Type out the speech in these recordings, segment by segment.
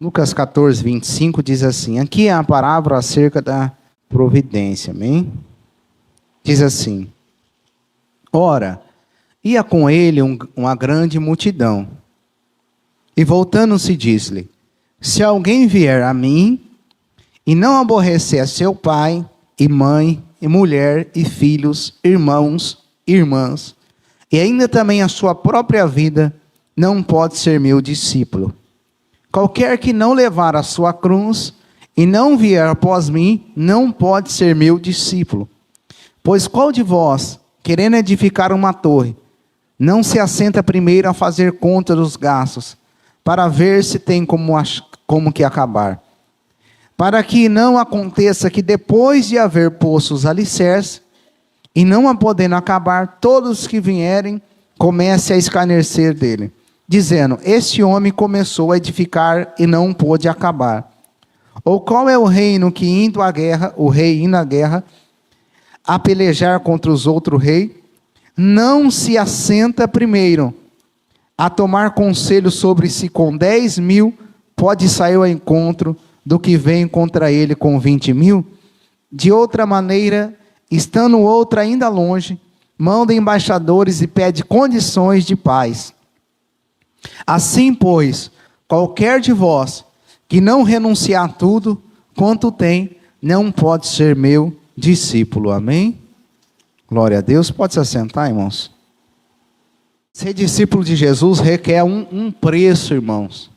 Lucas 14, 25 diz assim, aqui é a parábola acerca da providência, amém? Diz assim, ora, ia com ele uma grande multidão, e voltando-se disse-lhe, se alguém vier a mim, e não aborrecer a seu pai, e mãe, e mulher, e filhos, irmãos, irmãs, e ainda também a sua própria vida, não pode ser meu discípulo. Qualquer que não levar a sua cruz e não vier após mim, não pode ser meu discípulo. Pois qual de vós, querendo edificar uma torre, não se assenta primeiro a fazer conta dos gastos, para ver se tem como que acabar? Para que não aconteça que depois de haver posto os alicerces, e não a podendo acabar, todos os que vierem comecem a escarnecer dele, dizendo, este homem começou a edificar e não pôde acabar. Ou qual é o reino que indo à guerra, o rei indo à guerra, a pelejar contra os outros reis, não se assenta primeiro a tomar conselho sobre si com 10.000, pode sair ao encontro do que vem contra ele com 20.000? De outra maneira, estando outra ainda longe, manda embaixadores e pede condições de paz. Assim, pois, qualquer de vós que não renunciar a tudo quanto tem, não pode ser meu discípulo. Amém? Glória a Deus. Pode se assentar, irmãos. Ser discípulo de Jesus requer um preço, irmãos.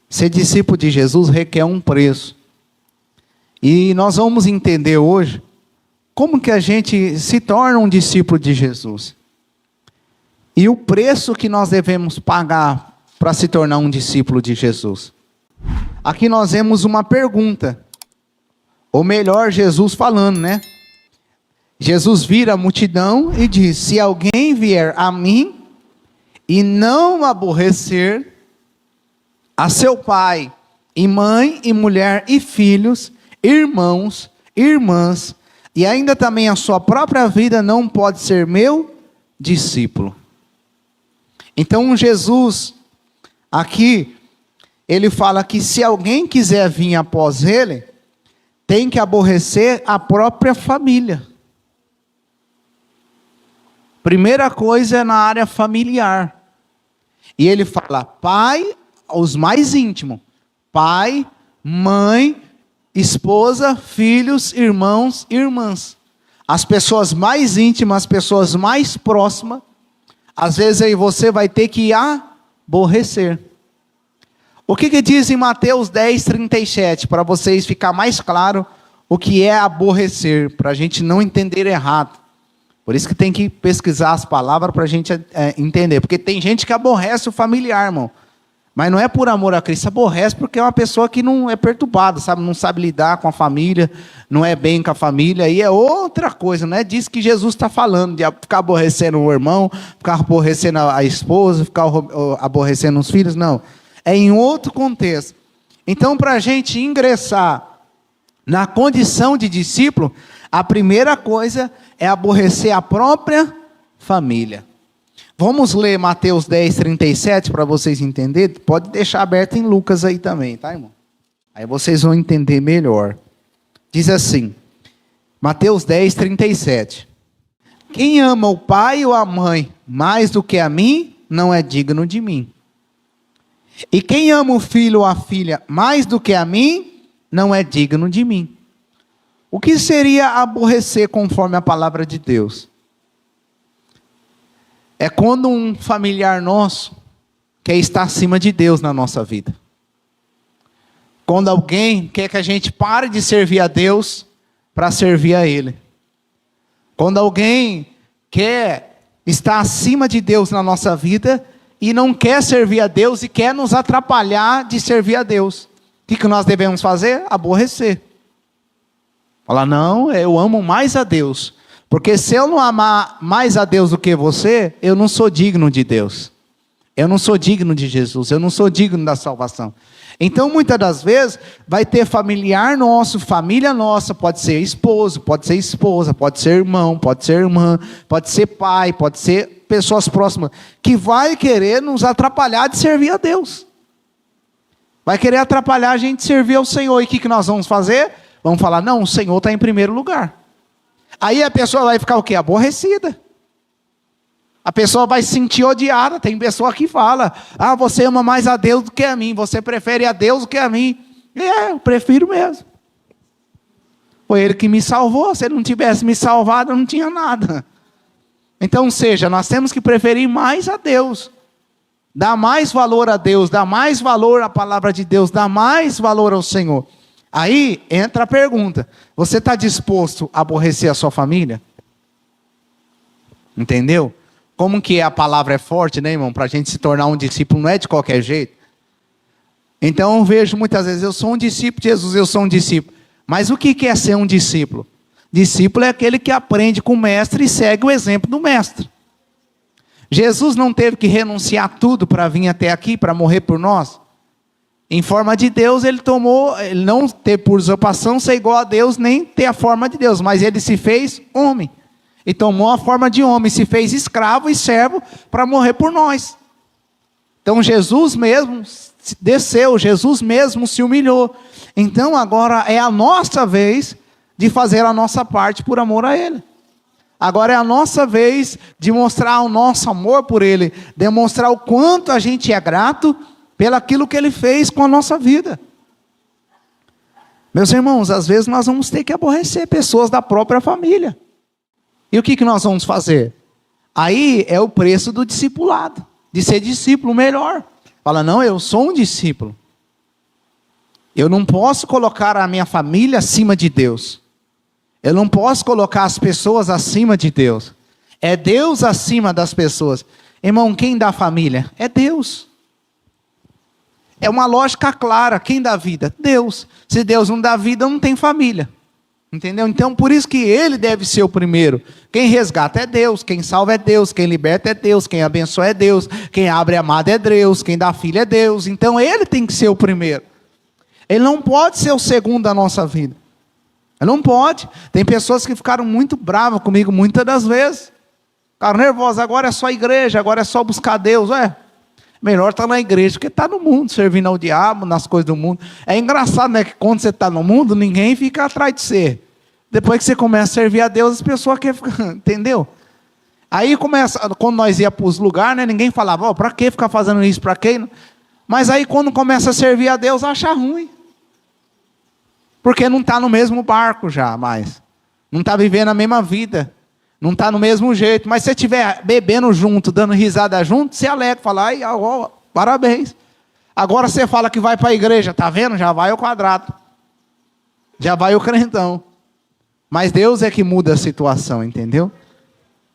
Ser discípulo de Jesus requer um preço. E nós vamos entender hoje como que a gente se torna um discípulo de Jesus. E o preço que nós devemos pagar para se tornar um discípulo de Jesus. Aqui nós vemos uma pergunta. Ou melhor, Jesus falando, né? Jesus vira a multidão e diz, se alguém vier a mim e não aborrecer a seu pai, e mãe, e mulher, e filhos, irmãos, irmãs, e ainda também a sua própria vida, não pode ser meu discípulo. Então Jesus, aqui, ele fala que se alguém quiser vir após ele, tem que aborrecer a própria família. Primeira coisa é na área familiar. E ele fala, pai, os mais íntimos, pai, mãe, esposa, filhos, irmãos, irmãs. As pessoas mais íntimas, as pessoas mais próximas, às vezes aí você vai ter que aborrecer. O que diz em Mateus 10, 37, para vocês ficar mais claro o que é aborrecer, para a gente não entender errado. Por isso que tem que pesquisar as palavras para a gente entender. Porque tem gente que aborrece o familiar, irmão. Mas não é por amor a Cristo, aborrece porque é uma pessoa que não é perturbada, sabe? Não sabe lidar com a família, não é bem com a família. Aí é outra coisa, não é disso que Jesus está falando, de ficar aborrecendo o irmão, ficar aborrecendo a esposa, ficar aborrecendo os filhos, não. É em outro contexto. Então, para a gente ingressar na condição de discípulo, a primeira coisa é aborrecer a própria família. Vamos ler Mateus 10, 37 para vocês entenderem. Pode deixar aberto em Lucas aí também, tá, irmão? Aí vocês vão entender melhor. Diz assim, Mateus 10, 37. Quem ama o pai ou a mãe mais do que a mim, não é digno de mim. E quem ama o filho ou a filha mais do que a mim, não é digno de mim. O que seria aborrecer conforme a palavra de Deus? É quando um familiar nosso quer estar acima de Deus na nossa vida. Quando alguém quer que a gente pare de servir a Deus para servir a Ele. Quando alguém quer estar acima de Deus na nossa vida e não quer servir a Deus e quer nos atrapalhar de servir a Deus. O que nós devemos fazer? Aborrecer. Falar, não, eu amo mais a Deus. Porque se eu não amar mais a Deus do que você, eu não sou digno de Deus. Eu não sou digno de Jesus. Eu não sou digno da salvação. Então, muitas das vezes, vai ter familiar nosso, família nossa, pode ser esposo, pode ser esposa, pode ser irmão, pode ser irmã, pode ser pai, pode ser pessoas próximas, que vai querer nos atrapalhar de servir a Deus. Vai querer atrapalhar a gente servir ao Senhor. E o que nós vamos fazer? Vamos falar, não, o Senhor está em primeiro lugar. Aí a pessoa vai ficar o quê? Aborrecida. A pessoa vai se sentir odiada. Tem pessoa que fala, você ama mais a Deus do que a mim. Você prefere a Deus do que a mim. Eu prefiro mesmo. Foi Ele que me salvou. Se Ele não tivesse me salvado, eu não tinha nada. Então, ou seja, nós temos que preferir mais a Deus. Dar mais valor a Deus. Dar mais valor à palavra de Deus. Dar mais valor ao Senhor. Aí entra a pergunta. Você está disposto a aborrecer a sua família? Entendeu? Como que a palavra é forte, né, irmão? Para a gente se tornar um discípulo não é de qualquer jeito. Então eu vejo muitas vezes, eu sou um discípulo de Jesus, eu sou um discípulo. Mas o que é ser um discípulo? Discípulo é aquele que aprende com o mestre e segue o exemplo do mestre. Jesus não teve que renunciar a tudo para vir até aqui, para morrer por nós. Em forma de Deus, ele não teve por usurpação ser igual a Deus, nem ter a forma de Deus, mas ele se fez homem. E tomou a forma de homem, se fez escravo e servo para morrer por nós. Então Jesus mesmo desceu, Jesus mesmo se humilhou. Então agora é a nossa vez de fazer a nossa parte por amor a Ele. Agora é a nossa vez de mostrar o nosso amor por Ele, demonstrar o quanto a gente é grato pelaquilo que Ele fez com a nossa vida. Meus irmãos, às vezes nós vamos ter que aborrecer pessoas da própria família. E o que nós vamos fazer? Aí é o preço do discipulado, de ser discípulo melhor. Fala, não, eu sou um discípulo. Eu não posso colocar a minha família acima de Deus. Eu não posso colocar as pessoas acima de Deus. É Deus acima das pessoas. Irmão, quem dá família? É Deus. É uma lógica clara. Quem dá vida? Deus. Se Deus não dá vida, não tem família. Entendeu? Então, por isso que Ele deve ser o primeiro. Quem resgata é Deus, quem salva é Deus, quem liberta é Deus, quem abençoa é Deus, quem abre a amada é Deus, quem dá filho é Deus. Então, Ele tem que ser o primeiro. Ele não pode ser o segundo da nossa vida. Ele não pode. Tem pessoas que ficaram muito bravas comigo muitas das vezes. Ficaram nervosas, agora é só igreja, agora é só buscar Deus. Melhor estar na igreja que estar no mundo, servindo ao diabo, nas coisas do mundo. É engraçado, né? Que quando você está no mundo, ninguém fica atrás de você. Depois que você começa a servir a Deus, as pessoas querem ficar, entendeu? Aí começa, quando nós íamos para os lugares, né? Ninguém falava, para que ficar fazendo isso, para quê? Mas aí quando começa a servir a Deus, acha ruim. Porque não está no mesmo barco já mais. Não está vivendo a mesma vida. Não está no mesmo jeito, mas se você estiver bebendo junto, dando risada junto, você alegra, fala, parabéns. Agora você fala que vai para a igreja, tá vendo? Já vai ao quadrado. Já vai o crentão. Mas Deus é que muda a situação, entendeu?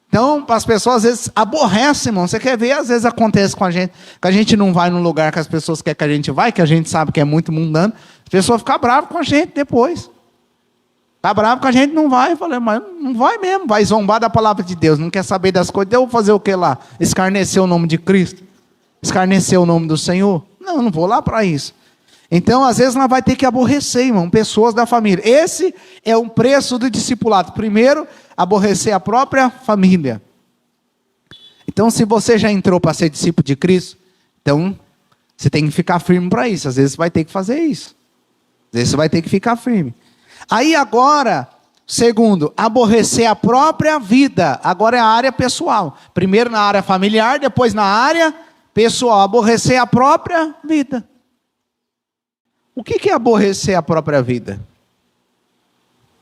Então, as pessoas às vezes aborrecem, irmão. Você quer ver, às vezes acontece com a gente, que a gente não vai num lugar que as pessoas querem que a gente vai, que a gente sabe que é muito mundano. As pessoas ficam bravas com a gente depois. Está bravo que a gente não vai. Eu falei, mas não vai mesmo. Vai zombar da palavra de Deus. Não quer saber das coisas. Eu vou fazer o que lá? Escarnecer o nome de Cristo? Escarnecer o nome do Senhor? Não vou lá para isso. Então, às vezes, nós vamos ter que aborrecer, irmão, pessoas da família. Esse é o preço do discipulado. Primeiro, aborrecer a própria família. Então, se você já entrou para ser discípulo de Cristo, então, você tem que ficar firme para isso. Às vezes, você vai ter que fazer isso. Às vezes, você vai ter que ficar firme. Aí agora, segundo, aborrecer a própria vida. Agora é a área pessoal. Primeiro na área familiar, depois na área pessoal. Aborrecer a própria vida. O que é aborrecer a própria vida?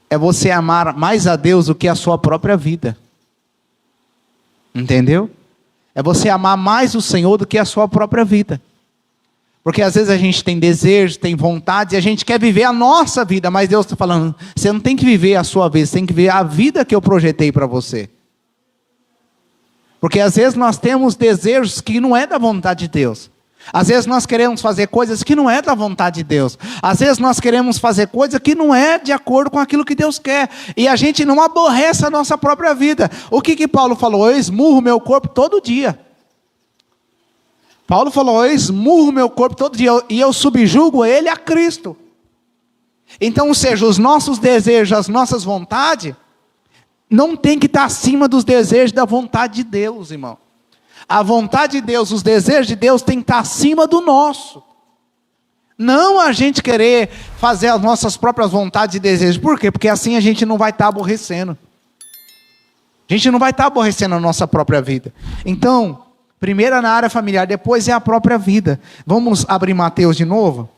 É você amar mais a Deus do que a sua própria vida. Entendeu? É você amar mais o Senhor do que a sua própria vida. Porque às vezes a gente tem desejos, tem vontades, e a gente quer viver a nossa vida, mas Deus está falando, você não tem que viver a sua vida, você tem que viver a vida que eu projetei para você. Porque às vezes nós temos desejos que não é da vontade de Deus. Às vezes nós queremos fazer coisas que não é da vontade de Deus. Às vezes nós queremos fazer coisas que não é de acordo com aquilo que Deus quer. E a gente não aborrece a nossa própria vida. O que Paulo falou? Eu esmurro meu corpo todo dia. Paulo falou, eu esmurro meu corpo todo dia e eu subjugo ele a Cristo. Então, ou seja, os nossos desejos, as nossas vontades, não tem que estar acima dos desejos da vontade de Deus, irmão. A vontade de Deus, os desejos de Deus tem que estar acima do nosso. Não a gente querer fazer as nossas próprias vontades e desejos. Por quê? Porque assim a gente não vai estar aborrecendo. A gente não vai estar aborrecendo a nossa própria vida. Então, primeiro na área familiar, depois é a própria vida. Vamos abrir Mateus de novo?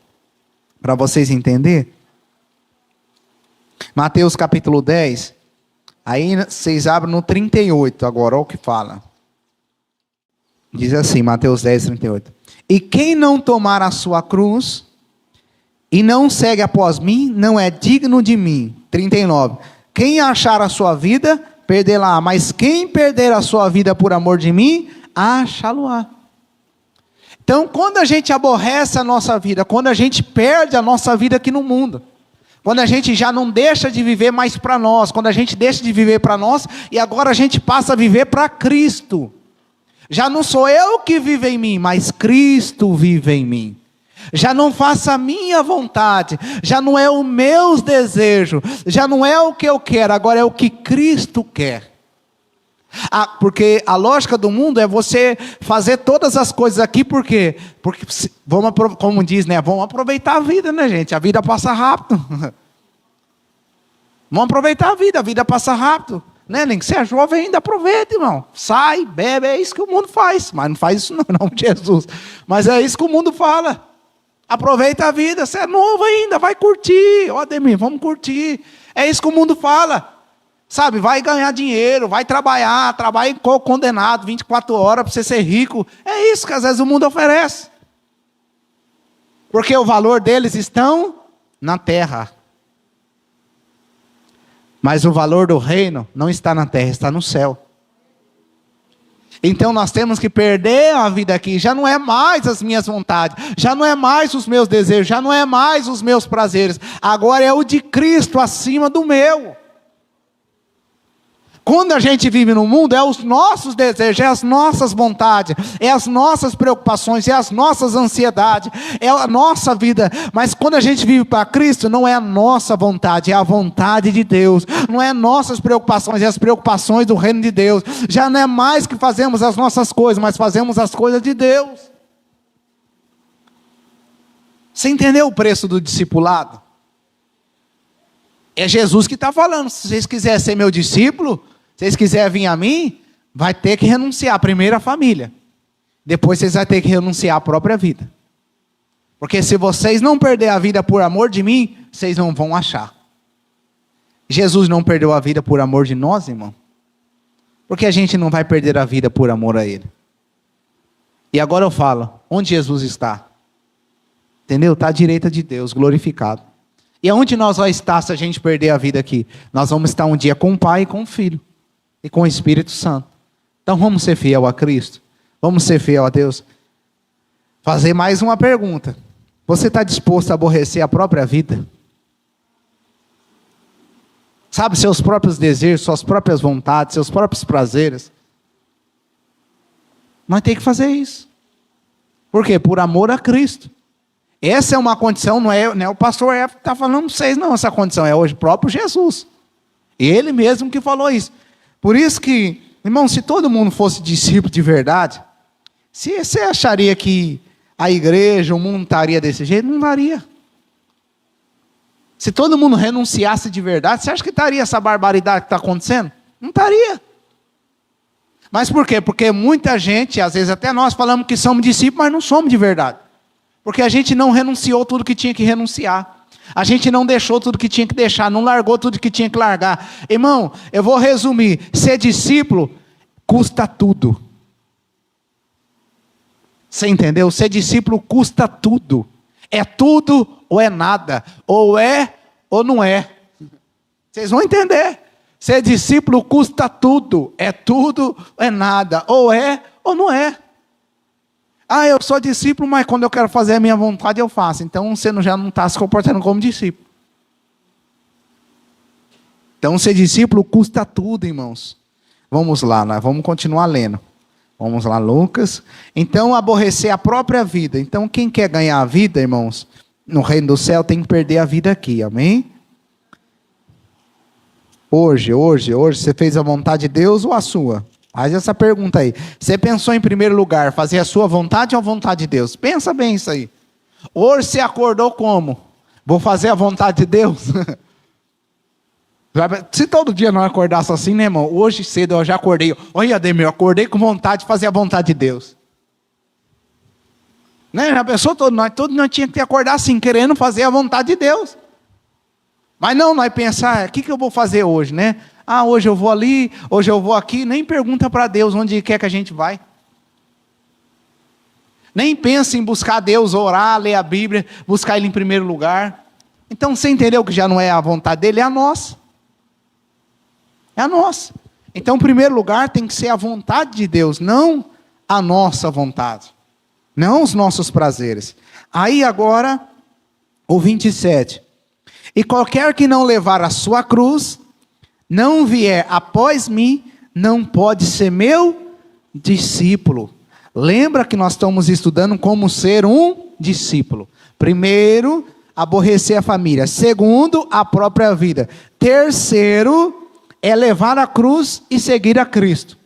Para vocês entenderem. Mateus capítulo 10. Aí vocês abrem no 38 agora, olha o que fala. Diz assim, Mateus 10, 38. E quem não tomar a sua cruz e não segue após mim, não é digno de mim. 39. Quem achar a sua vida, perdê-la. Mas quem perder a sua vida por amor de mim, achá-lo-á. Então, quando a gente aborrece a nossa vida, quando a gente perde a nossa vida aqui no mundo, quando a gente já não deixa de viver mais para nós, quando a gente deixa de viver para nós, e agora a gente passa a viver para Cristo. Já não sou eu que vivo em mim, mas Cristo vive em mim. Já não faço a minha vontade, já não é os meus desejos, já não é o que eu quero, agora é o que Cristo quer. Porque a lógica do mundo é você fazer todas as coisas aqui, por quê? Porque, como diz, né? Vamos aproveitar a vida, né, gente? A vida passa rápido. Vamos aproveitar a vida passa rápido. Né? Nem que você é jovem ainda, aproveita, irmão. Sai, bebe, é isso que o mundo faz. Mas não faz isso não, em nome de Jesus. Mas é isso que o mundo fala. Aproveita a vida, você é novo ainda, vai curtir. Ó, Ademir, vamos curtir. É isso que o mundo fala. Sabe, vai ganhar dinheiro, vai trabalha igual condenado, 24 horas para você ser rico. É isso que às vezes o mundo oferece. Porque o valor deles estão na terra. Mas o valor do reino não está na terra, está no céu. Então nós temos que perder a vida aqui. Já não é mais as minhas vontades, já não é mais os meus desejos, já não é mais os meus prazeres. Agora é o de Cristo acima do meu. Quando a gente vive no mundo, é os nossos desejos, é as nossas vontades, é as nossas preocupações, é as nossas ansiedades, é a nossa vida. Mas quando a gente vive para Cristo, não é a nossa vontade, é a vontade de Deus. Não é nossas preocupações, é as preocupações do reino de Deus. Já não é mais que fazemos as nossas coisas, mas fazemos as coisas de Deus. Você entendeu o preço do discipulado? É Jesus que está falando. Se vocês quiserem ser meu discípulo, se vocês quiserem vir a mim, vai ter que renunciar primeiro à família. Depois vocês vão ter que renunciar à própria vida. Porque se vocês não perder a vida por amor de mim, vocês não vão achar. Jesus não perdeu a vida por amor de nós, irmão. Porque a gente não vai perder a vida por amor a Ele. E agora eu falo, onde Jesus está? Entendeu? Está à direita de Deus, glorificado. E aonde nós vamos estar se a gente perder a vida aqui? Nós vamos estar um dia com o Pai e com o Filho. E com o Espírito Santo. Então vamos ser fiel a Cristo. Vamos ser fiel a Deus. Fazer mais uma pergunta. Você está disposto a aborrecer a própria vida? Sabe, seus próprios desejos, suas próprias vontades, seus próprios prazeres? Nós temos que fazer isso. Por quê? Por amor a Cristo. Essa é uma condição, não é o pastor F está falando para vocês, não. Essa condição é hoje o próprio Jesus. Ele mesmo que falou isso. Por isso que, irmão, se todo mundo fosse discípulo de verdade, se você acharia que a igreja, o mundo estaria desse jeito? Não estaria. Se todo mundo renunciasse de verdade, você acha que estaria essa barbaridade que está acontecendo? Não estaria. Mas por quê? Porque muita gente, às vezes até nós falamos que somos discípulos, mas não somos de verdade. Porque a gente não renunciou tudo que tinha que renunciar. A gente não deixou tudo que tinha que deixar, não largou tudo que tinha que largar. Irmão, eu vou resumir. Ser discípulo custa tudo. Você entendeu? Ser discípulo custa tudo. É tudo ou é nada. Ou é ou não é. Vocês vão entender. Ser discípulo custa tudo. É tudo ou é nada. Ou é ou não é. Ah, eu sou discípulo, mas quando eu quero fazer a minha vontade, eu faço. Então, você já não está se comportando como discípulo. Então, ser discípulo custa tudo, irmãos. Vamos lá, vamos continuar lendo. Vamos lá, Lucas. Então, aborrecer a própria vida. Então, quem quer ganhar a vida, irmãos, no reino do céu, tem que perder a vida aqui, amém? Hoje, você fez a vontade de Deus ou a sua? Faz essa pergunta aí. Você pensou em primeiro lugar, fazer a sua vontade ou a vontade de Deus? Pensa bem isso aí. Hoje você acordou como? Vou fazer a vontade de Deus? Se todo dia não acordasse assim, né, irmão? Hoje cedo eu já acordei. Olha, Ademir, eu acordei com vontade de fazer a vontade de Deus. Né? Já pensou? Nós tínhamos que acordar assim, querendo fazer a vontade de Deus. Mas não, nós pensar, o que eu vou fazer hoje, né? Hoje eu vou ali, hoje eu vou aqui. Nem pergunta para Deus onde quer que a gente vai. Nem pensa em buscar Deus, orar, ler a Bíblia, buscar Ele em primeiro lugar. Então você entendeu que já não é a vontade dele, é a nossa. É a nossa. Então, em primeiro lugar, tem que ser a vontade de Deus, não a nossa vontade. Não os nossos prazeres. Aí agora, o 27. E qualquer que não levar a sua cruz, não vier após mim, não pode ser meu discípulo. Lembra que nós estamos estudando como ser um discípulo. Primeiro, aborrecer a família. Segundo, a própria vida. Terceiro, é levar a cruz e seguir a Cristo.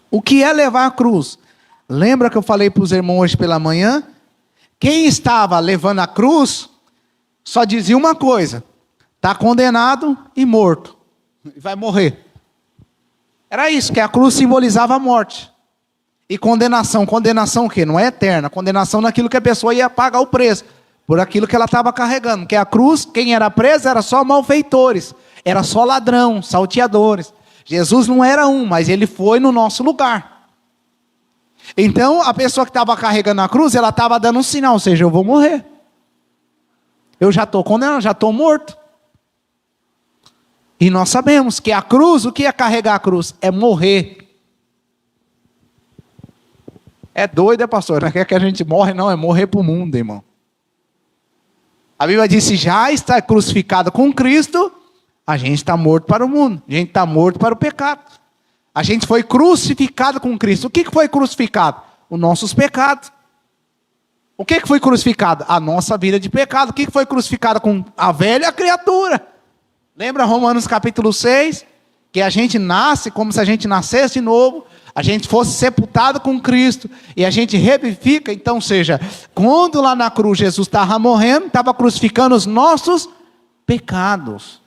O que é levar a cruz? Lembra que eu falei para os irmãos hoje pela manhã? Quem estava levando a cruz, só dizia uma coisa: está condenado e morto. Vai morrer. Era isso, que a cruz simbolizava a morte. E condenação. Condenação o quê? Não é eterna. Condenação naquilo que a pessoa ia pagar o preço. Por aquilo que ela estava carregando. Porque a cruz, quem era preso era só malfeitores. Era só ladrão, salteadores. Jesus não era um, mas ele foi no nosso lugar. Então, a pessoa que estava carregando a cruz, ela estava dando um sinal, ou seja, eu vou morrer. Eu já estou condenado, já estou morto. E nós sabemos que a cruz, o que é carregar a cruz? É morrer. É doido, pastor? Não é que a gente morre, não, é morrer para o mundo, irmão. A Bíblia diz, se já está crucificado com Cristo, a gente está morto para o mundo. A gente está morto para o pecado. A gente foi crucificado com Cristo. O que foi crucificado? Os nossos pecados. O que foi crucificado? A nossa vida de pecado. O que foi crucificado com a velha criatura? Lembra Romanos capítulo 6? Que a gente nasce como se a gente nascesse de novo. A gente fosse sepultado com Cristo. E a gente revivifica. Então, seja, quando lá na cruz Jesus estava morrendo, estava crucificando os nossos pecados.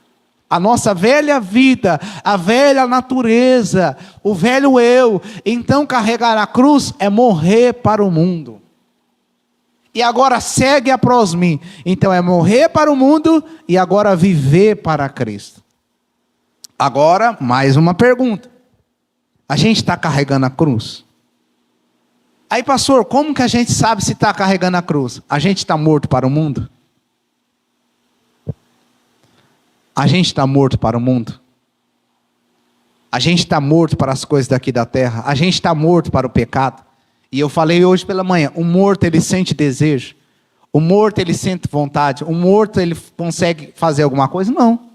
A nossa velha vida, a velha natureza, o velho eu. Então carregar a cruz é morrer para o mundo. E agora segue após mim. Então é morrer para o mundo e agora viver para Cristo. Agora, mais uma pergunta. A gente está carregando a cruz? Aí, pastor, como que a gente sabe se está carregando a cruz? A gente está morto para o mundo? A gente está morto para o mundo? A gente está morto para as coisas daqui da terra? A gente está morto para o pecado? E eu falei hoje pela manhã, o morto ele sente desejo? O morto ele sente vontade? O morto ele consegue fazer alguma coisa? Não.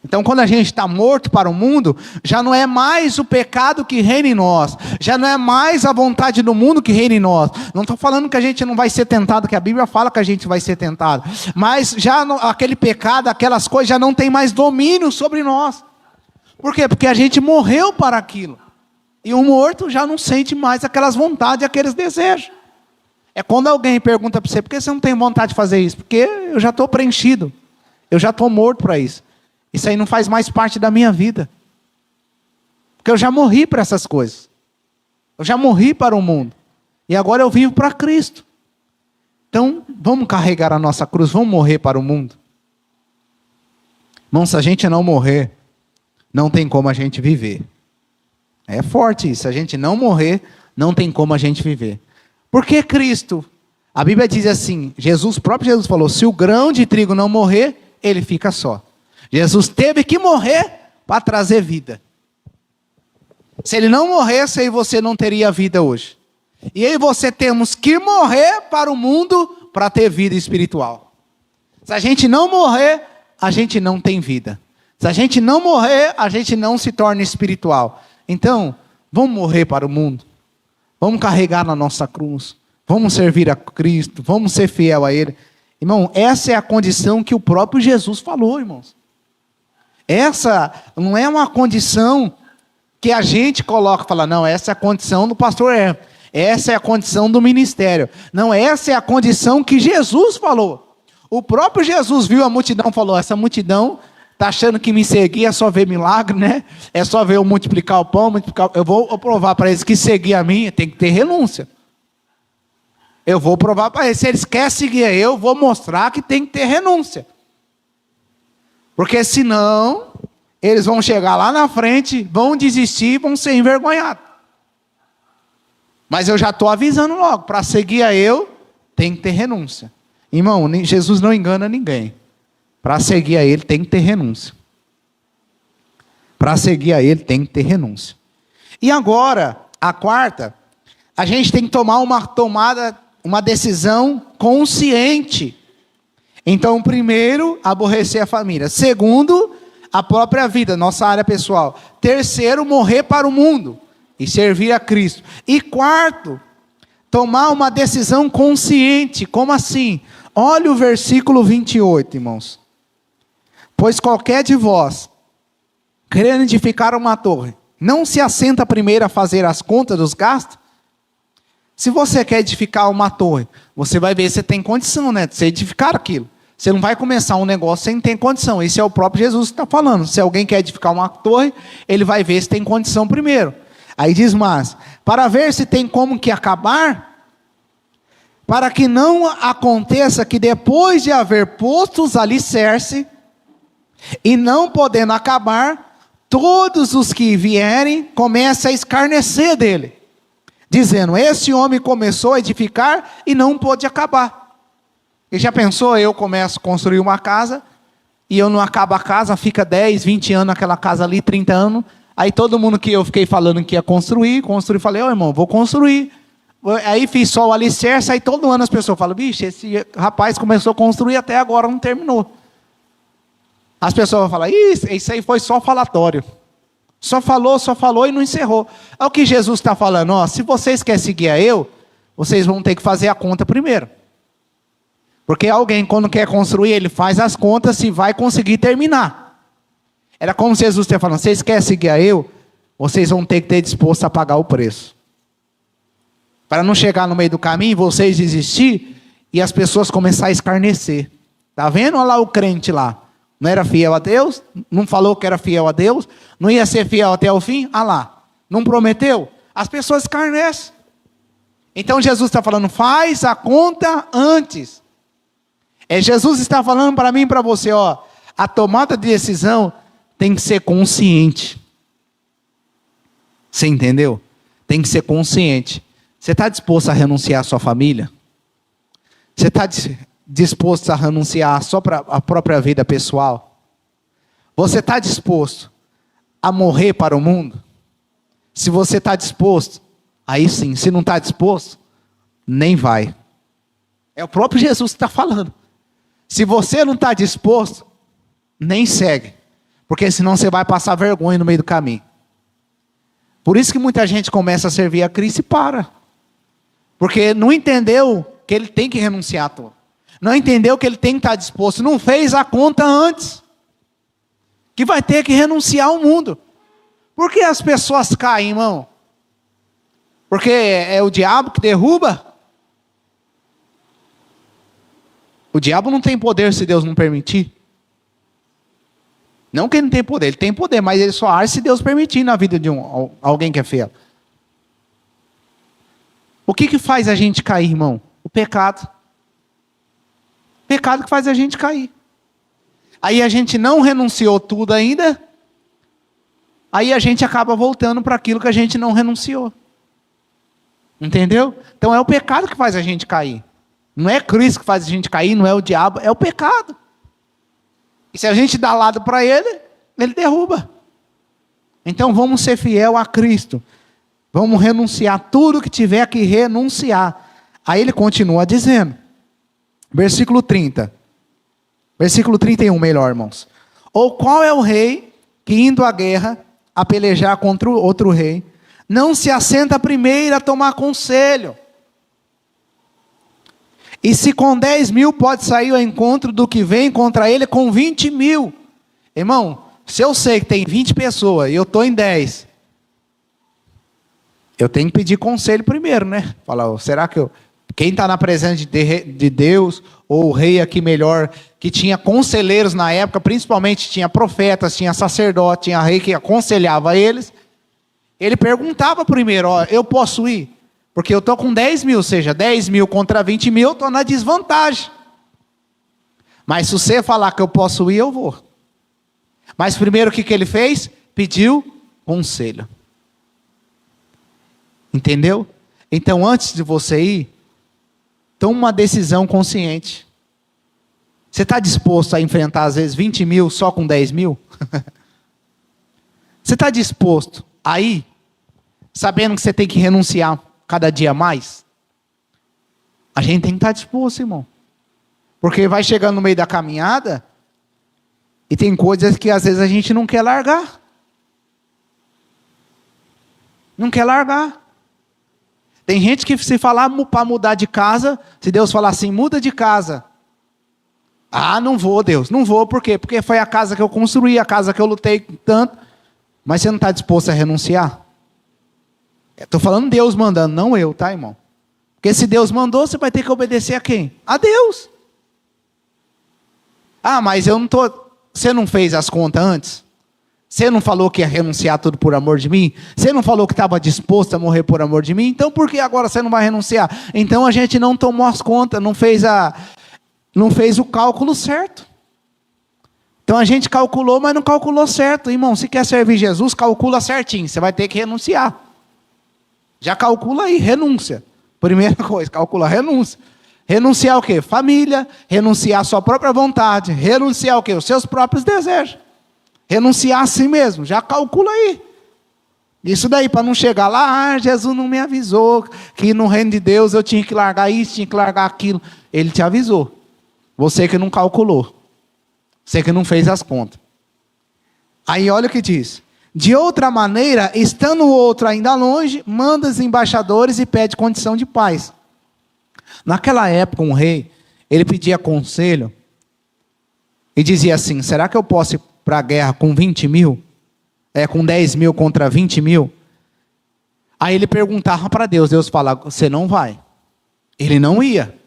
Então quando a gente está morto para o mundo, já não é mais o pecado que reina em nós, já não é mais a vontade do mundo que reina em nós. Não estou falando que a gente não vai ser tentado, que a Bíblia fala que a gente vai ser tentado, mas já aquele pecado, aquelas coisas já não tem mais domínio sobre nós. Por quê? Porque a gente morreu para aquilo, e o morto já não sente mais aquelas vontades, aqueles desejos. É quando alguém pergunta para você, por que você não tem vontade de fazer isso? Porque eu já estou preenchido, eu já estou morto para isso. Isso aí não faz mais parte da minha vida. Porque eu já morri para essas coisas. Eu já morri para o mundo. E agora eu vivo para Cristo. Então, vamos carregar a nossa cruz, vamos morrer para o mundo. Irmão, se a gente não morrer, não tem como a gente viver. É forte isso. Se a gente não morrer, não tem como a gente viver. Por que Cristo? A Bíblia diz assim, próprio Jesus falou, se o grão de trigo não morrer, ele fica só. Jesus teve que morrer para trazer vida. Se ele não morresse, aí você não teria vida hoje. E aí você temos que morrer para o mundo para ter vida espiritual. Se a gente não morrer, a gente não tem vida. Se a gente não morrer, a gente não se torna espiritual. Então, vamos morrer para o mundo. Vamos carregar na nossa cruz. Vamos servir a Cristo. Vamos ser fiel a Ele. Irmão, essa é a condição que o próprio Jesus falou, irmãos. Essa não é uma condição que a gente coloca e fala, não, essa é a condição do pastor Hermes. Essa é a condição do ministério. Não, essa é a condição que Jesus falou. O próprio Jesus viu a multidão e falou: essa multidão está achando que me seguir é só ver milagre, né? É só ver eu multiplicar o pão, eu vou provar para eles que seguir a mim tem que ter renúncia. Eu vou provar para eles, se eles querem seguir eu vou mostrar que tem que ter renúncia. Porque senão, eles vão chegar lá na frente, vão desistir, vão ser envergonhados. Mas eu já estou avisando logo, para seguir a eu, tem que ter renúncia. Irmão, Jesus não engana ninguém. Para seguir a ele tem que ter renúncia. Para seguir a ele tem que ter renúncia. E agora, a quarta, a gente tem que tomar uma decisão consciente. Então, primeiro, aborrecer a família. Segundo, a própria vida, nossa área pessoal. Terceiro, morrer para o mundo e servir a Cristo. E quarto, tomar uma decisão consciente. Como assim? Olha o versículo 28, irmãos. Pois qualquer de vós, querendo edificar uma torre, não se assenta primeiro a fazer as contas dos gastos? Se você quer edificar uma torre, você vai ver se você tem condição, né, de você edificar aquilo. Você não vai começar um negócio sem ter condição. Esse é o próprio Jesus que está falando. Se alguém quer edificar uma torre, ele vai ver se tem condição primeiro. Aí diz mais, para ver se tem como que acabar, para que não aconteça que depois de haver posto os alicerces, e não podendo acabar, todos os que vierem comecem a escarnecer dele, dizendo: esse homem começou a edificar e não pôde acabar. E já pensou, eu começo a construir uma casa, e eu não acabo a casa, fica 10, 20 anos naquela casa ali, 30 anos, aí todo mundo que eu fiquei falando que ia construir, falei: ô irmão, vou construir. Aí fiz só o alicerce, aí todo ano as pessoas falam: bicho, esse rapaz começou a construir até agora não terminou. As pessoas vão falar: isso aí foi só falatório. Só falou e não encerrou. É o que Jesus está falando: ó, se vocês querem seguir a eu, vocês vão ter que fazer a conta primeiro. Porque alguém, quando quer construir, ele faz as contas se vai conseguir terminar. Era como se Jesus estivesse falando: vocês querem seguir a eu, vocês vão ter que ter disposto a pagar o preço. Para não chegar no meio do caminho, vocês desistir e as pessoas começarem a escarnecer. Está vendo? Olha lá o crente lá. Não era fiel a Deus, não falou que era fiel a Deus, não ia ser fiel até o fim, lá, não prometeu, as pessoas escarnecem. Então Jesus está falando: faz a conta antes. Jesus está falando para mim e para você, ó, a tomada de decisão tem que ser consciente. Você entendeu? Tem que ser consciente. Você está disposto a renunciar à sua família? Você está disposto a renunciar só para a própria vida pessoal? Você está disposto a morrer para o mundo? Se você está disposto, aí sim. Se não está disposto, nem vai. É o próprio Jesus que está falando. Se você não está disposto, nem segue. Porque senão você vai passar vergonha no meio do caminho. Por isso que muita gente começa a servir a Cristo e para. Porque não entendeu que ele tem que renunciar a tudo. Não entendeu que ele tem que estar disposto. Não fez a conta antes. Que vai ter que renunciar ao mundo. Por que as pessoas caem, irmão? Porque é o diabo que derruba? O diabo não tem poder se Deus não permitir. Não que ele não tem poder, ele tem poder, mas ele só age se Deus permitir na vida de alguém que é fiel. O que faz a gente cair, irmão? O pecado. O pecado que faz a gente cair. Aí a gente não renunciou tudo ainda, aí a gente acaba voltando para aquilo que a gente não renunciou. Entendeu? Então é o pecado que faz a gente cair. Não é Cristo que faz a gente cair, não é o diabo, é o pecado. E se a gente dá lado para ele, ele derruba. Então vamos ser fiel a Cristo. Vamos renunciar tudo que tiver que renunciar. Aí ele continua dizendo, versículo 30. Versículo 31, melhor, irmãos. Ou qual é o rei que indo à guerra, a pelejar contra outro rei, não se assenta primeiro a tomar conselho? E se com 10.000 pode sair ao encontro do que vem contra ele com 20.000. Irmão, se eu sei que tem 20 pessoas e eu estou em 10, eu tenho que pedir conselho primeiro, né? Falar, será que quem está na presença de Deus, ou o rei aqui melhor, que tinha conselheiros na época, principalmente tinha profetas, tinha sacerdote, tinha rei que aconselhava eles, ele perguntava primeiro, ó, eu posso ir? Porque eu estou com 10 mil, ou seja, 10 mil contra 20 mil, eu estou na desvantagem. Mas se você falar que eu posso ir, eu vou. Mas primeiro o que ele fez? Pediu conselho. Entendeu? Então antes de você ir, toma uma decisão consciente. Você está disposto a enfrentar às vezes 20 mil só com 10 mil? Você está disposto a ir, sabendo que você tem que renunciar cada dia mais? A gente tem que estar disposto, irmão. Porque vai chegando no meio da caminhada, e tem coisas que às vezes a gente não quer largar. Não quer largar. Tem gente que se falar para mudar de casa, se Deus falar assim, muda de casa. Ah, não vou, Deus, não vou, por quê? Porque foi a casa que eu construí, a casa que eu lutei tanto. Mas você não está disposto a renunciar? Estou falando Deus mandando, não eu, tá, irmão? Porque se Deus mandou, você vai ter que obedecer a quem? A Deus. Ah, mas eu não estou... Você não fez as contas antes? Você não falou que ia renunciar tudo por amor de mim? Você não falou que estava disposto a morrer por amor de mim? Então por que agora você não vai renunciar? Então a gente não tomou as contas, não fez o cálculo certo. Então a gente calculou, mas não calculou certo. Irmão, se quer servir Jesus, calcula certinho. Você vai ter que renunciar. Já calcula aí, renúncia. Primeira coisa, calcula renúncia. Renunciar o quê? Família. Renunciar a sua própria vontade. Renunciar o quê? Os seus próprios desejos. Renunciar a si mesmo, já calcula aí. Isso daí, para não chegar lá, Jesus não me avisou que no reino de Deus eu tinha que largar isso, tinha que largar aquilo. Ele te avisou. Você que não calculou. Você que não fez as contas. Aí olha o que diz. De outra maneira, estando o outro ainda longe, manda os embaixadores e pede condição de paz. Naquela época, um rei, ele pedia conselho e dizia assim, será que eu posso ir para a guerra com 20 mil? Com 10 mil contra 20 mil? Aí ele perguntava para Deus, Deus falava, você não vai. Ele não ia.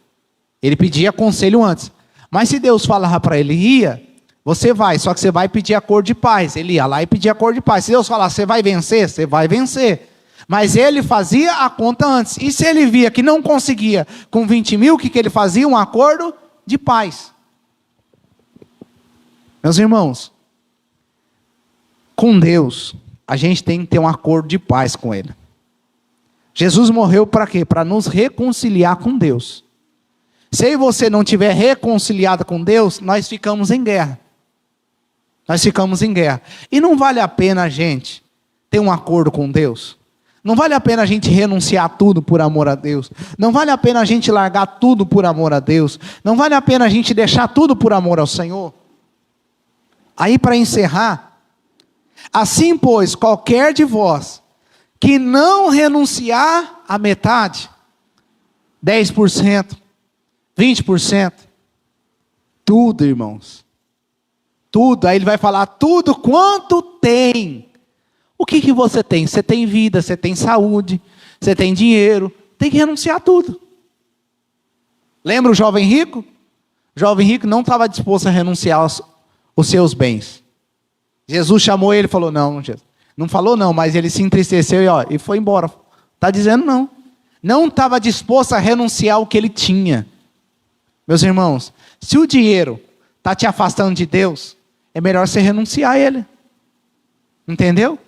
Ele pedia conselho antes. Mas se Deus falava para ele, ia, você vai, só que você vai pedir acordo de paz. Ele ia lá e pedia acordo de paz. Se Deus falar, você vai vencer? Você vai vencer. Mas ele fazia a conta antes. E se ele via que não conseguia com 20 mil, o que ele fazia? Um acordo de paz. Meus irmãos, com Deus, a gente tem que ter um acordo de paz com Ele. Jesus morreu para quê? Para nos reconciliar com Deus. Se eu e você não estiver reconciliado com Deus, nós ficamos em guerra. Nós ficamos em guerra. E não vale a pena a gente ter um acordo com Deus? Não vale a pena a gente renunciar a tudo por amor a Deus? Não vale a pena a gente largar tudo por amor a Deus? Não vale a pena a gente deixar tudo por amor ao Senhor? Aí para encerrar, assim, pois, qualquer de vós que não renunciar a metade, 10%, 20%, tudo, irmãos, tudo, aí ele vai falar, tudo quanto tem. O que você tem? Você tem vida, você tem saúde, você tem dinheiro, tem que renunciar a tudo. Lembra o jovem rico? O jovem rico não estava disposto a renunciar os seus bens. Jesus chamou ele e falou, não, Jesus. Não falou não, mas ele se entristeceu e foi embora. Está dizendo não. Não estava disposto a renunciar ao que ele tinha. Meus irmãos, se o dinheiro está te afastando de Deus, é melhor você renunciar a ele. Entendeu?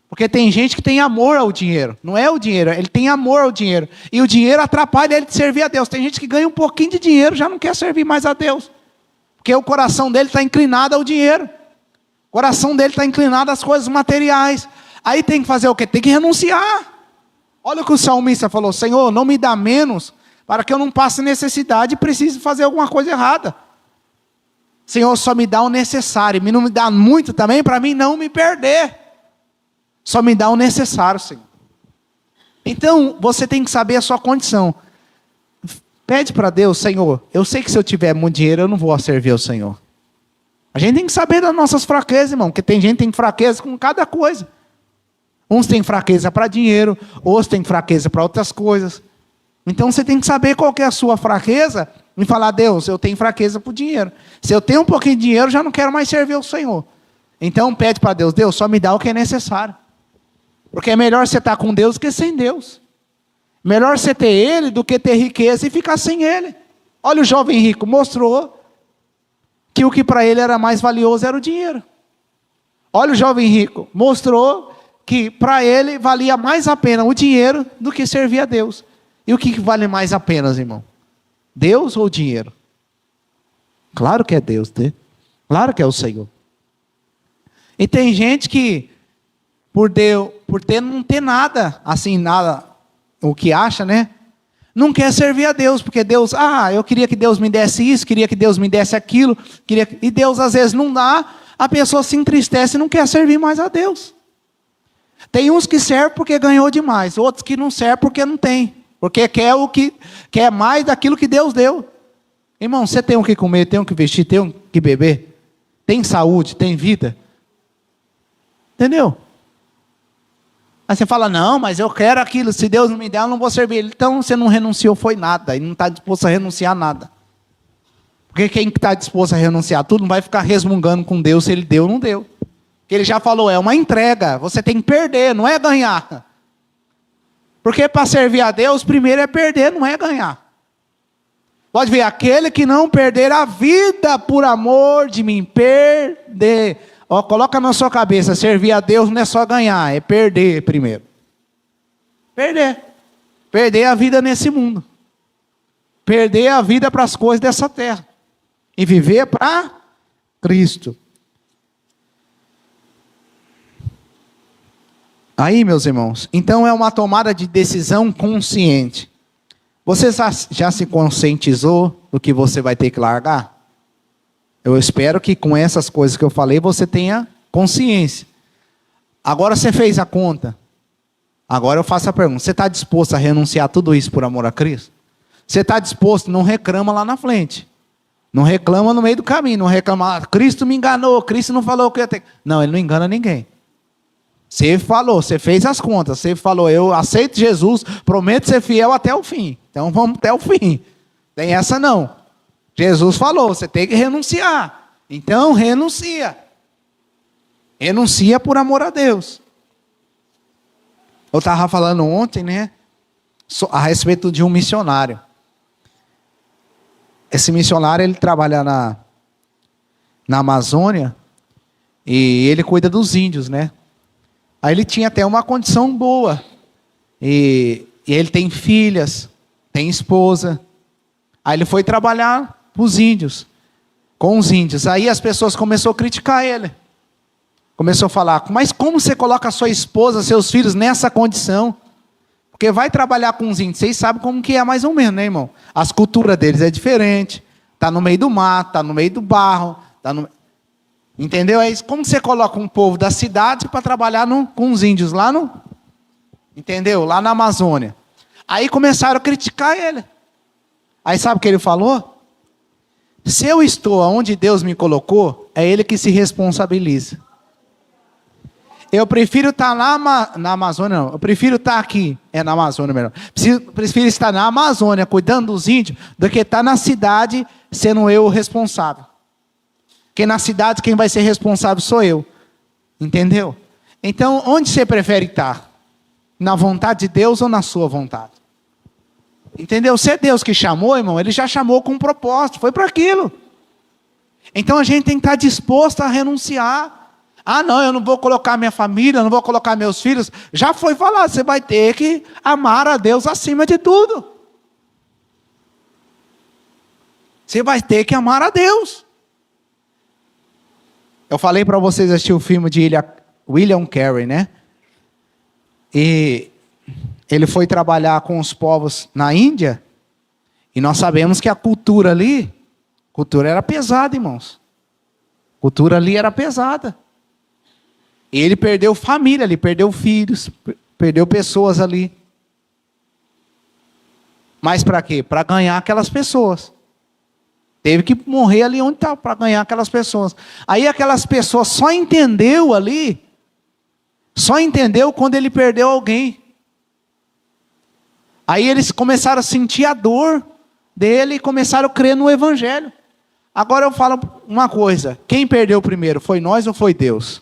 Porque tem gente que tem amor ao dinheiro. Não é o dinheiro, ele tem amor ao dinheiro. E o dinheiro atrapalha ele de servir a Deus. Tem gente que ganha um pouquinho de dinheiro, já não quer servir mais a Deus. Porque o coração dele está inclinado ao dinheiro. O coração dele está inclinado às coisas materiais. Aí tem que fazer o quê? Tem que renunciar. Olha o que o salmista falou. Senhor, não me dá menos, para que eu não passe necessidade e precise fazer alguma coisa errada. Senhor, só me dá o necessário. E não me dá muito também, para mim não me perder. Só me dá o necessário, Senhor. Então, você tem que saber a sua condição. Pede para Deus, Senhor, eu sei que se eu tiver muito dinheiro, eu não vou servir ao Senhor. A gente tem que saber das nossas fraquezas, irmão, porque tem gente que tem fraqueza com cada coisa. Uns têm fraqueza para dinheiro, outros têm fraqueza para outras coisas. Então você tem que saber qual que é a sua fraqueza e falar: Deus, eu tenho fraqueza por dinheiro. Se eu tenho um pouquinho de dinheiro, já não quero mais servir ao Senhor. Então pede para Deus: Deus, só me dá o que é necessário. Porque é melhor você estar com Deus do que sem Deus. Melhor você ter Ele do que ter riqueza e ficar sem Ele. Olha, o jovem rico mostrou que o que para ele era mais valioso era o dinheiro. Olha, o jovem rico mostrou que para ele valia mais a pena o dinheiro do que servir a Deus. E o que vale mais a pena, irmão? Deus ou o dinheiro? Claro que é Deus, né? Claro que é o Senhor. E tem gente que, por não ter nada, assim, nada, o que acha, né? Não quer servir a Deus, porque Deus, eu queria que Deus me desse isso, queria que Deus me desse aquilo, e Deus às vezes não dá, a pessoa se entristece e não quer servir mais a Deus. Tem uns que servem porque ganhou demais, outros que não servem porque não tem, porque quer mais daquilo que Deus deu. Irmão, você tem o que comer, tem o que vestir, tem o que beber, tem saúde, tem vida. Entendeu? Aí você fala: não, mas eu quero aquilo, se Deus não me der, eu não vou servir Ele. Então você não renunciou, foi nada, e não está disposto a renunciar a nada. Porque quem está disposto a renunciar a tudo não vai ficar resmungando com Deus se Ele deu ou não deu. Porque Ele já falou, é uma entrega, você tem que perder, não é ganhar. Porque para servir a Deus, primeiro é perder, não é ganhar. Pode ver, aquele que não perder a vida por amor de mim, perder. Coloca na sua cabeça, servir a Deus não é só ganhar, é perder primeiro. Perder. Perder a vida nesse mundo. Perder a vida para as coisas dessa terra. E viver para Cristo. Aí, meus irmãos, então é uma tomada de decisão consciente. Você já se conscientizou do que você vai ter que largar? Eu espero que com essas coisas que eu falei, você tenha consciência. Agora você fez a conta. Agora eu faço a pergunta: você está disposto a renunciar a tudo isso por amor a Cristo? Você está disposto? Não reclama lá na frente. Não reclama no meio do caminho. Não reclama: Cristo me enganou, Cristo não falou o que eu ia ter. Não, Ele não engana ninguém. Você falou, você fez as contas. Você falou: eu aceito Jesus, prometo ser fiel até o fim. Então vamos até o fim. Tem essa não. Jesus falou, você tem que renunciar. Então renuncia. Renuncia por amor a Deus. Eu estava falando ontem, né? A respeito de um missionário. Esse missionário, ele trabalha na Amazônia. E ele cuida dos índios, né? Aí ele tinha até uma condição boa. E ele tem filhas, tem esposa. Aí ele foi trabalhar com os índios. Aí as pessoas começaram a criticar ele. Começou a falar: mas como você coloca a sua esposa, seus filhos nessa condição? Porque vai trabalhar com os índios. Vocês sabem como que é mais ou menos, né, irmão? As culturas deles é diferente. Está no meio do mato, está no meio do barro. Entendeu? É isso. Como você coloca um povo da cidade para trabalhar com os índios lá no... Entendeu? Lá na Amazônia. Aí começaram a criticar ele. Aí sabe o que ele falou? Se eu estou onde Deus me colocou, é Ele que se responsabiliza. Eu prefiro estar na Amazônia, não. Eu prefiro estar aqui, na Amazônia melhor. Prefiro estar na Amazônia, cuidando dos índios, do que estar na cidade, sendo eu o responsável. Porque na cidade, quem vai ser responsável sou eu. Entendeu? Então, onde você prefere estar? Na vontade de Deus ou na sua vontade? Entendeu? Se é Deus que chamou, irmão, Ele já chamou com um propósito, foi para aquilo. Então a gente tem que estar disposto a renunciar. Não, eu não vou colocar minha família, eu não vou colocar meus filhos. Já foi falado, você vai ter que amar a Deus acima de tudo. Você vai ter que amar a Deus. Eu falei para vocês assistir o filme de William Carey, né? E ele foi trabalhar com os povos na Índia, e nós sabemos que a cultura era pesada, irmãos. A cultura ali era pesada. E ele perdeu família, ele perdeu filhos, perdeu pessoas ali. Mas para quê? Para ganhar aquelas pessoas. Teve que morrer ali onde estava para ganhar aquelas pessoas. Aí aquelas pessoas só entendeu ali Só entendeu quando ele perdeu alguém. Aí eles começaram a sentir a dor dele e começaram a crer no evangelho. Agora eu falo uma coisa: quem perdeu primeiro, foi nós ou foi Deus?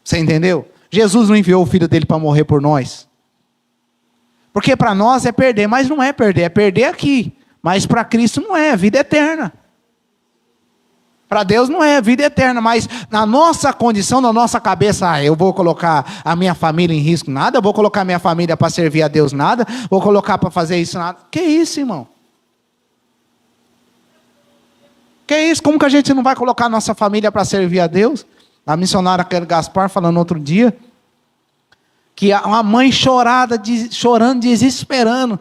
Você entendeu? Jesus não enviou o filho dele para morrer por nós. Porque para nós é perder, mas não é perder aqui. Mas para Cristo não é vida eterna. Para Deus não é vida eterna, mas na nossa condição, na nossa cabeça, eu vou colocar a minha família em risco, nada, vou colocar a minha família para servir a Deus, nada, vou colocar para fazer isso, nada. Que isso, irmão? Que isso? Como que a gente não vai colocar a nossa família para servir a Deus? A missionária Kelly Gaspar falando outro dia, que uma mãe chorando, desesperando,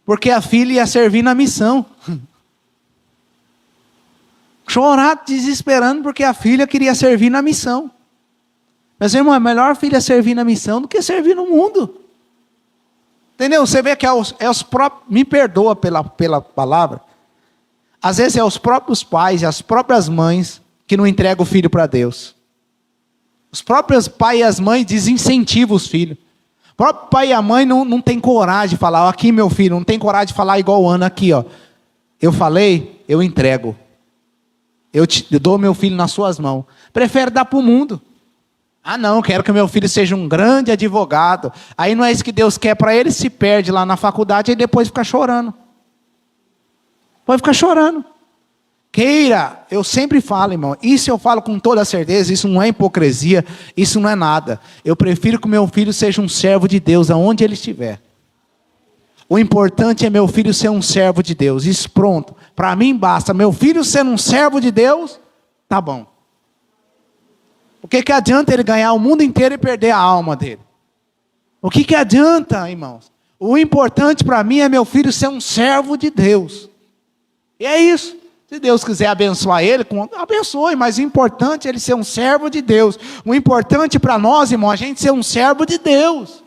porque a filha ia servir na missão. Chorar, desesperando, porque a filha queria servir na missão. Mas, irmão, é melhor a filha servir na missão do que servir no mundo. Entendeu? Você vê que é os próprios... Me perdoa pela palavra. Às vezes é os próprios pais e as próprias mães que não entregam o filho para Deus. Os próprios pais e as mães desincentivam os filhos. O próprio pai e a mãe não tem coragem de falar: ó, aqui meu filho, não tem coragem de falar igual o Ana aqui, ó. Eu falei, eu entrego. Eu dou meu filho nas suas mãos. Prefere dar para o mundo. Ah não, quero que meu filho seja um grande advogado. Aí não é isso que Deus quer para ele, se perde lá na faculdade e depois fica chorando. Depois fica chorando. Queira, eu sempre falo, irmão, isso eu falo com toda certeza, isso não é hipocrisia, isso não é nada. Eu prefiro que meu filho seja um servo de Deus aonde ele estiver. O importante é meu filho ser um servo de Deus. Isso pronto. Para mim basta. Meu filho sendo um servo de Deus, tá bom. O que adianta ele ganhar o mundo inteiro e perder a alma dele? O que adianta, irmãos? O importante para mim é meu filho ser um servo de Deus. E é isso. Se Deus quiser abençoar ele, abençoe. Mas o importante é ele ser um servo de Deus. O importante para nós, irmão, é a gente ser um servo de Deus.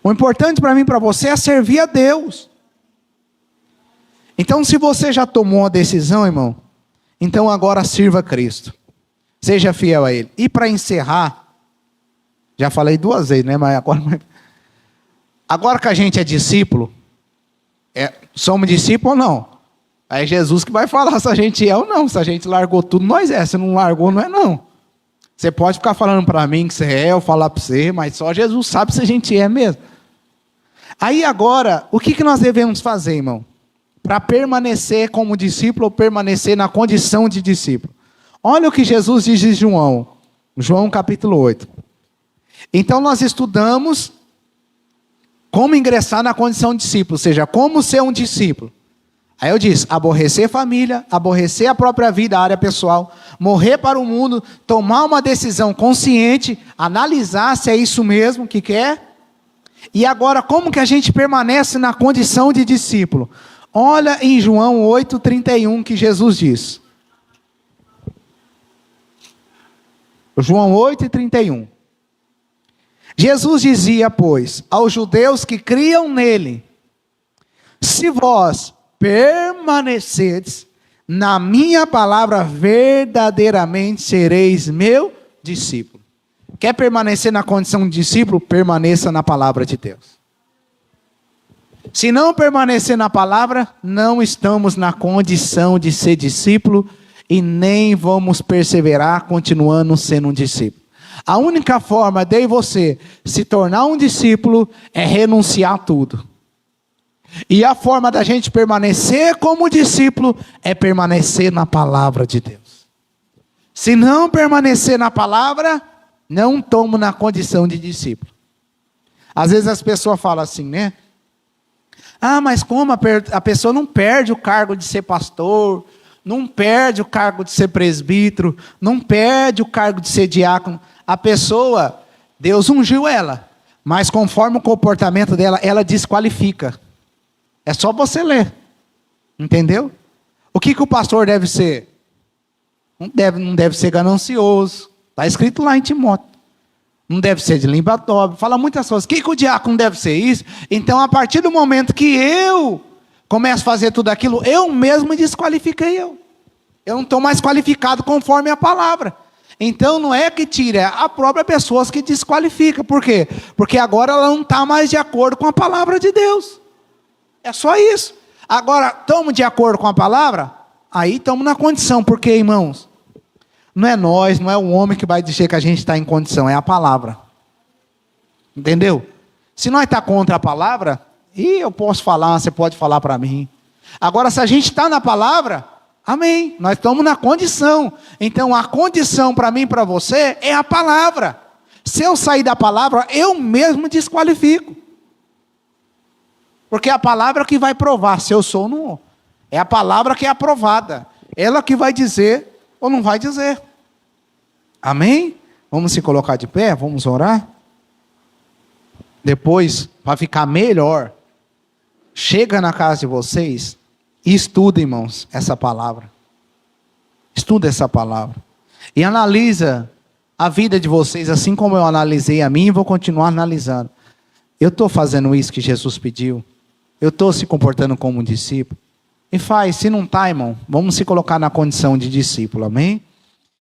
O importante para mim e para você é servir a Deus. Então, se você já tomou uma decisão, irmão, então agora sirva a Cristo. Seja fiel a Ele. E para encerrar, já falei 2 vezes, né? Mas agora que a gente é discípulo, somos discípulos ou não? Aí é Jesus que vai falar se a gente é ou não. Se a gente largou tudo, nós é. Se não largou, não é não. Você pode ficar falando para mim que você é, eu falar para você, mas só Jesus sabe se a gente é mesmo. Aí agora, o que nós devemos fazer, irmão? Para permanecer como discípulo ou permanecer na condição de discípulo. Olha o que Jesus diz em João capítulo 8. Então nós estudamos como ingressar na condição de discípulo, ou seja, como ser um discípulo. Aí eu disse: aborrecer família, aborrecer a própria vida, a área pessoal, morrer para o mundo, tomar uma decisão consciente, analisar se é isso mesmo que quer. E agora, como que a gente permanece na condição de discípulo? Olha em João 8,31 que Jesus diz. João 8,31. Jesus dizia, pois, aos judeus que criam nele: se vós permanecerdes na minha palavra, verdadeiramente sereis meu discípulo. Quer permanecer na condição de discípulo? Permaneça na palavra de Deus. Se não permanecer na palavra, não estamos na condição de ser discípulo e nem vamos perseverar continuando sendo um discípulo. A única forma de você se tornar um discípulo é renunciar a tudo. E a forma da gente permanecer como discípulo é permanecer na palavra de Deus. Se não permanecer na palavra, não estamos na condição de discípulo. Às vezes as pessoas falam assim, né? Ah, mas como a pessoa não perde o cargo de ser pastor, não perde o cargo de ser presbítero, não perde o cargo de ser diácono. A pessoa, Deus ungiu ela, mas conforme o comportamento dela, ela desqualifica. É só você ler, entendeu? O que o pastor deve ser? Não deve ser ganancioso. Está escrito lá em Timóteo. Não deve ser de língua torpe. Fala muitas coisas. O que o diácono deve ser? Isso. Então, a partir do momento que eu começo a fazer tudo aquilo, eu mesmo desqualifiquei eu. Eu não estou mais qualificado conforme a palavra. Então não é que tira, é a própria pessoa que desqualifica. Por quê? Porque agora ela não está mais de acordo com a palavra de Deus. É só isso. Agora, estamos de acordo com a palavra? Aí estamos na condição. Porque, irmãos, não é nós, não é o homem que vai dizer que a gente está em condição, é a palavra. Entendeu? Se nós está contra a palavra, eu posso falar, você pode falar para mim. Agora, se a gente está na palavra, amém, nós estamos na condição. Então, a condição para mim e para você é a palavra. Se eu sair da palavra, eu mesmo desqualifico. Porque é a palavra que vai provar se eu sou ou não. É a palavra que é aprovada. Ela que vai dizer ou não vai dizer. Amém? Vamos se colocar de pé, vamos orar. Depois, para ficar melhor, chega na casa de vocês e estuda, irmãos, essa palavra. Estuda essa palavra. E analisa a vida de vocês, assim como eu analisei a minha e vou continuar analisando. Eu estou fazendo isso que Jesus pediu? Eu estou se comportando como um discípulo? E faz, se não está, irmão, vamos se colocar na condição de discípulo, amém?